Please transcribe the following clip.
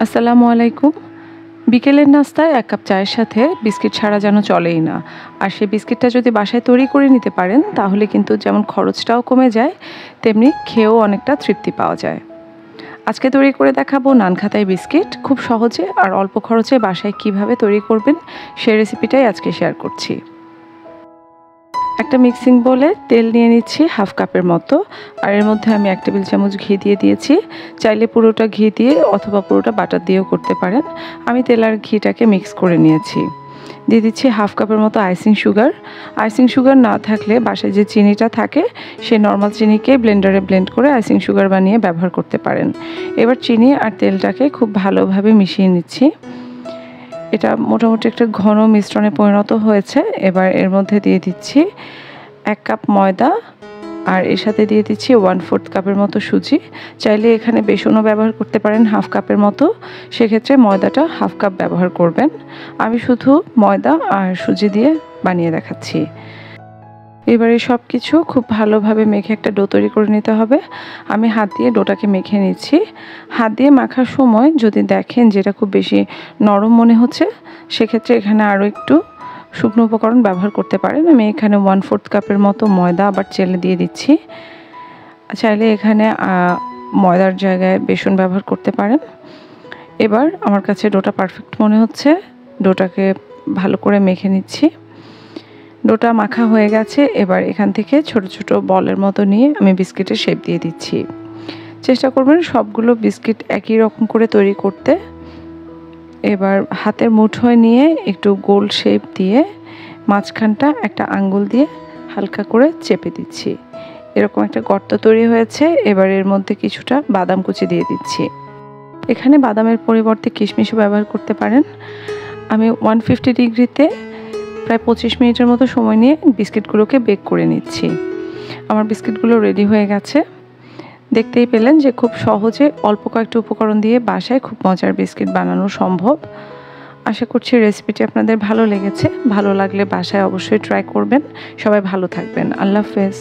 আসসালামু আলাইকুম। বিকেলের নাস্তায় ১ কাপ চায়ের সাথে বিস্কিট ছাড়া যেন চলেই না। আর সেই বিস্কিটটা যদি বাসায় তৈরি করে নিতে পারেন তাহলে কিন্তু যেমন খরচটাও কমে যায়, তেমনি খেয়েও অনেকটা তৃপ্তি পাওয়া যায়। আজকে তৈরি করে দেখাবো নানখাতাই বিস্কিট। খুব সহজে আর অল্প খরচে বাসায় কিভাবে তৈরি করবেন সেই রেসিপিটাই আজকে শেয়ার করছি। একটা মিক্সিং বোলে তেল নিয়ে নিচ্ছি 1/2 কাপের মতো, আর এর মধ্যে আমি 1 টেবিল চামচ ঘি দিয়ে দিয়েছি। চাইলে পুরোটা ঘি দিয়ে অথবা পুরোটা বাটার দিয়েও করতে পারেন। আমি তেল আর ঘিটাকে মিক্স করে নিয়েছি। দিয়ে দিচ্ছি 1/2 কাপের মতো আইসিং সুগার। আইসিং সুগার না থাকলে বাসায় যে চিনিটা থাকে সেই নর্মাল চিনিকে ব্লেন্ডারে ব্লেন্ড করে আইসিং সুগার বানিয়ে ব্যবহার করতে পারেন। এবার চিনি আর তেলটাকে খুব ভালোভাবে মিশিয়ে নিচ্ছি। এটা মোটামুটি একটা ঘন মিশ্রণে পরিণত হয়েছে। এবার এর মধ্যে দিয়ে দিচ্ছি 1 কাপ ময়দা, আর এর সাথে দিয়ে দিচ্ছি 1/4 কাপের মতো সুজি। চাইলে এখানে বেসনও ব্যবহার করতে পারেন 1/2 কাপের মতো, সেক্ষেত্রে ময়দাটা 1/2 কাপ ব্যবহার করবেন। আমি শুধু ময়দা আর সুজি দিয়ে বানিয়ে দেখাচ্ছি। এবারে সব কিছু খুব ভালোভাবে মেখে একটা ডো তৈরি করে নিতে হবে। আমি হাত দিয়ে ডোটাকে মেখে নিচ্ছি। হাত দিয়ে মাখার সময় যদি দেখেন যেটা খুব বেশি নরম মনে হচ্ছে, সেক্ষেত্রে এখানে আরও একটু শুকনো উপকরণ ব্যবহার করতে পারেন। আমি এখানে 1/4 কাপের মতো ময়দা আবার চেলে দিয়ে দিচ্ছি। চাইলে এখানে ময়দার জায়গায় বেসন ব্যবহার করতে পারেন। এবার আমার কাছে ডোটা পারফেক্ট মনে হচ্ছে। ডোটাকে ভালো করে মেখে নিচ্ছি। ডোটা মাখা হয়ে গেছে। এবার এখান থেকে ছোট ছোট বলের মতো নিয়ে আমি বিস্কিটের শেপ দিয়ে দিচ্ছি। চেষ্টা করবেন সবগুলো বিস্কিট একই রকম করে তৈরি করতে। এবার হাতের মুঠোয় নিয়ে একটু গোল শেপ দিয়ে মাঝখানটা একটা আঙ্গুল দিয়ে হালকা করে চেপে দিচ্ছি। এরকম একটা গর্ত তৈরি হয়েছে। এবার এর মধ্যে কিছুটা বাদাম কুচি দিয়ে দিচ্ছি। এখানে বাদামের পরিবর্তে কিশমিশও ব্যবহার করতে পারেন। আমি 150 ডিগ্রিতে প্রায় 25 মিনিটের মতো সময় নিয়ে বিস্কিটগুলোকে বেক করে নিচ্ছি। আমার বিস্কিটগুলো রেডি হয়ে গেছে। দেখতেই পেলেন যে খুব সহজে অল্প কয়েকটা উপকরণ দিয়ে বাসায় খুব মজার বিস্কিট বানানো সম্ভব। আশা করছি রেসিপিটি আপনাদের ভালো লেগেছে। ভালো লাগলে বাসায় অবশ্যই ট্রাই করবেন। সবাই ভালো থাকবেন। আল্লাহ হাফেজ।